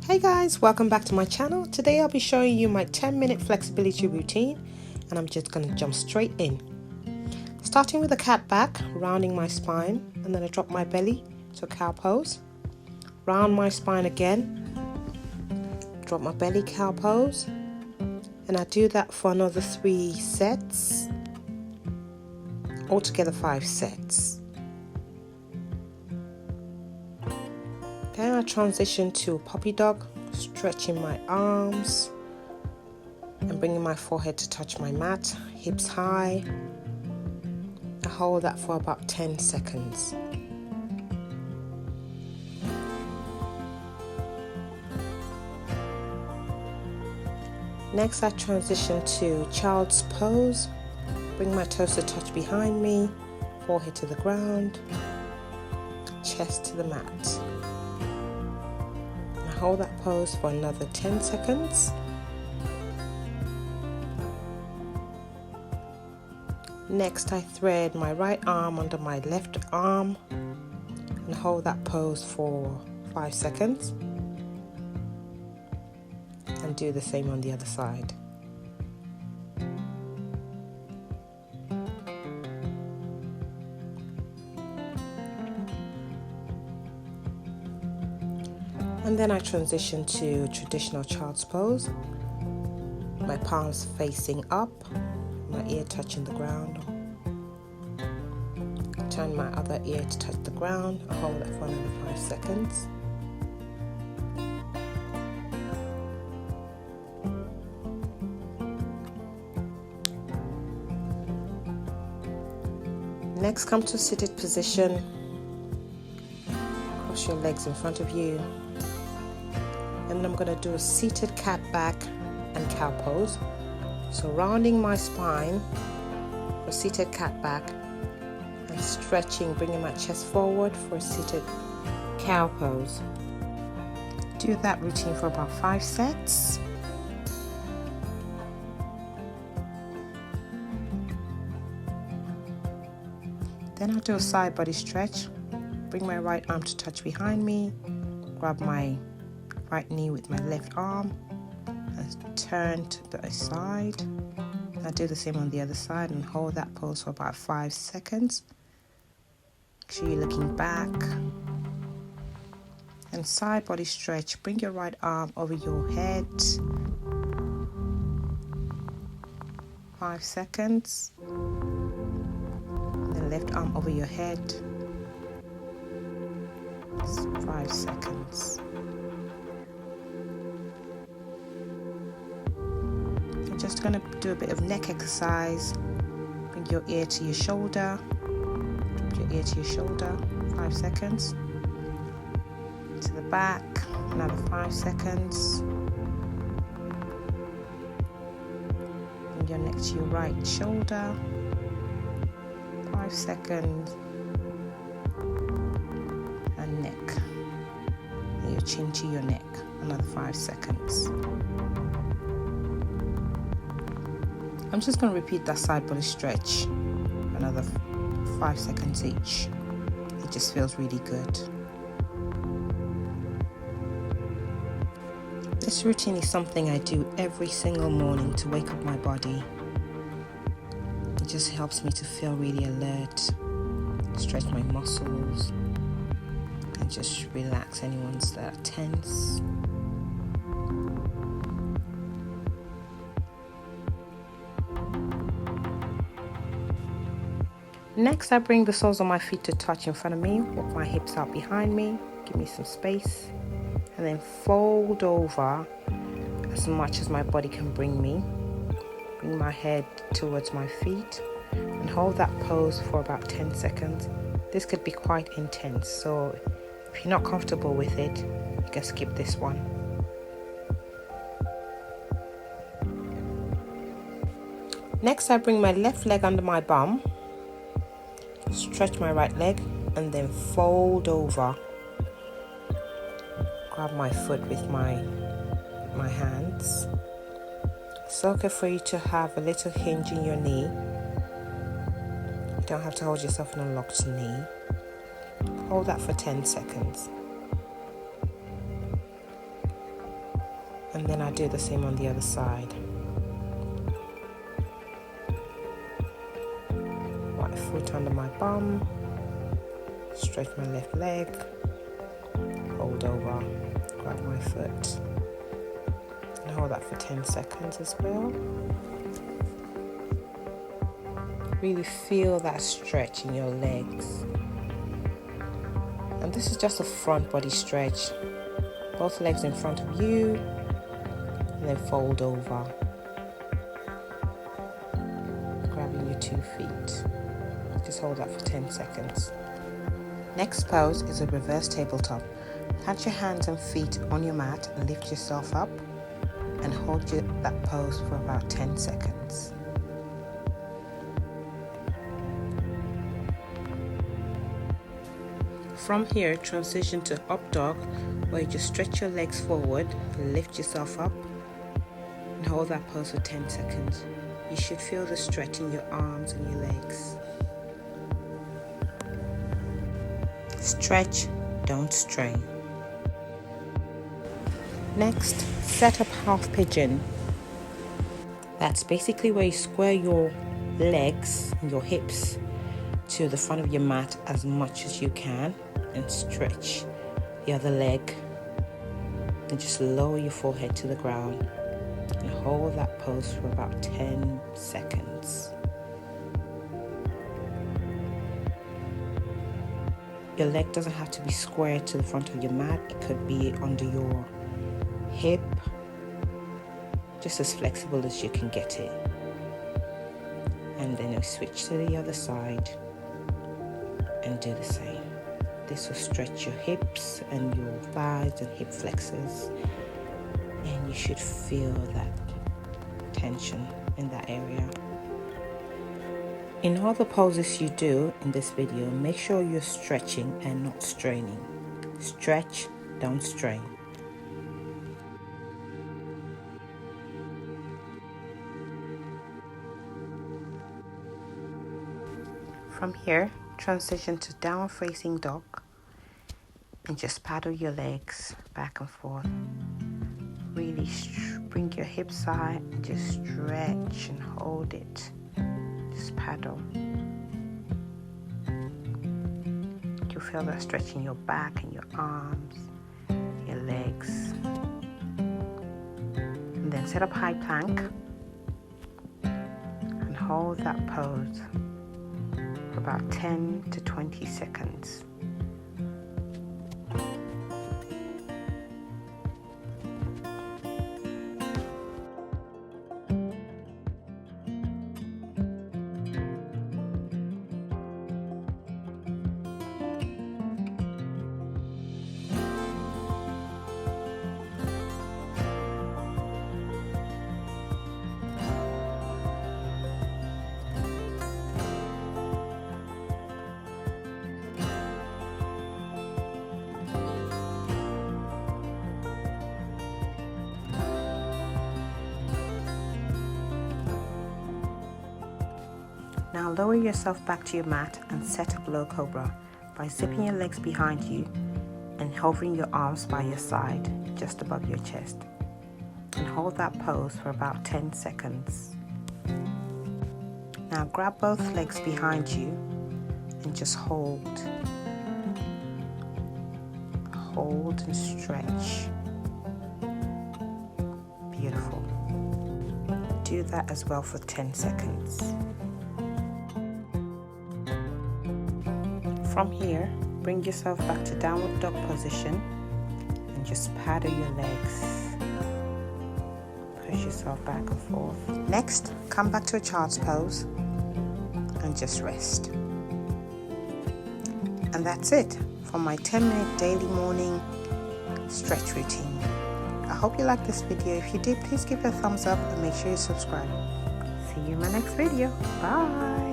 Hey guys, welcome back to my channel. Today I'll be showing you my 10-minute flexibility routine and I'm just going to jump straight in. Starting with a cat back, rounding my spine, and then I drop my belly to a cow pose. Round my spine again, drop my belly, cow pose, and I do that for another 3 sets, altogether 5 sets. Then I transition to puppy dog, stretching my arms and bringing my forehead to touch my mat, hips high. I hold that for about 10 seconds. Next I transition to child's pose, bring my toes to touch behind me, forehead to the ground, chest to the mat. Hold that pose for another 10 seconds. Next, I thread my right arm under my left arm and hold that pose for 5 seconds. And do the same on the other side. And then I transition to traditional child's pose. My palms facing up, my ear touching the ground. Turn my other ear to touch the ground. I hold that for another 5 seconds. Next, come to a seated position. Cross your legs in front of you. And I'm going to do a seated cat back and cow pose. So rounding my spine for seated cat back and stretching, bringing my chest forward for a seated cow pose. Do that routine for about 5 sets. Then I'll do a side body stretch. Bring my right arm to touch behind me. Grab my right knee with my left arm and turn to the side. I do the same on the other side and hold that pose for about 5 seconds. Make sure you're looking back. And side body stretch. Bring your right arm over your head. 5 seconds. Then left arm over your head. 5 seconds. Just going to do a bit of neck exercise. Bring your ear to your shoulder. Drop your ear to your shoulder. 5 seconds. To the back. Another 5 seconds. Bring your neck to your right shoulder. 5 seconds. And neck. And your chin to your neck. Another 5 seconds. I'm just going to repeat that side body stretch another 5 seconds each. It just feels really good. This routine is something I do every single morning to wake up my body. It just helps me to feel really alert, stretch my muscles, and just relax any ones that are tense. Next, I bring the soles of my feet to touch in front of me, walk my hips out behind me, give me some space, and then fold over as much as my body can bring me. Bring my head towards my feet and hold that pose for about 10 seconds. This could be quite intense, so if you're not comfortable with it, you can skip this one. Next, I bring my left leg under my bum. Stretch my right leg and then fold over. Grab my foot with my hands. It's okay for you to have a little hinge in your knee. You don't have to hold yourself in a locked knee. Hold that for 10 seconds. And then I do the same on the other side. Right foot under my bum, stretch my left leg, hold over, grab my foot, and hold that for 10 seconds as well. Really feel that stretch in your legs. And this is just a front body stretch. Both legs in front of you, and then fold over, grabbing your 2 feet. Just hold that for 10 seconds. Next pose is a reverse tabletop. Plant your hands and feet on your mat and lift yourself up and hold that pose for about 10 seconds. From here, transition to up dog, where you just stretch your legs forward, lift yourself up, and hold that pose for 10 seconds. You should feel the stretch in your arms and your legs. Stretch, don't strain. Next, set up half pigeon. That's basically where you square your legs and your hips to the front of your mat as much as you can and stretch the other leg, and just lower your forehead to the ground and hold that pose for about 10 seconds. Your leg doesn't have to be square to the front of your mat. It could be under your hip, just as flexible as you can get it. And then you switch to the other side and do the same. This will stretch your hips and your thighs and hip flexors, and you should feel that tension in that area. In all the poses you do in this video, make sure you're stretching and not straining. Stretch, don't strain. From here, transition to downward facing dog and just paddle your legs back and forth. Really bring your hips high and just stretch and hold it. Just paddle. You feel that stretch in your back and your arms, your legs. And then set up high plank and hold that pose for about 10 to 20 seconds. Now lower yourself back to your mat and set up low cobra by zipping your legs behind you and hovering your arms by your side just above your chest. And hold that pose for about 10 seconds. Now grab both legs behind you and just hold. Hold and stretch. Beautiful. Do that as well for 10 seconds. From here, bring yourself back to downward dog position and just paddle your legs. Push yourself back and forth. Next, come back to a child's pose and just rest. And that's it for my 10-minute daily morning stretch routine. I hope you liked this video. If you did, please give it a thumbs up and make sure you subscribe. See you in my next video. Bye.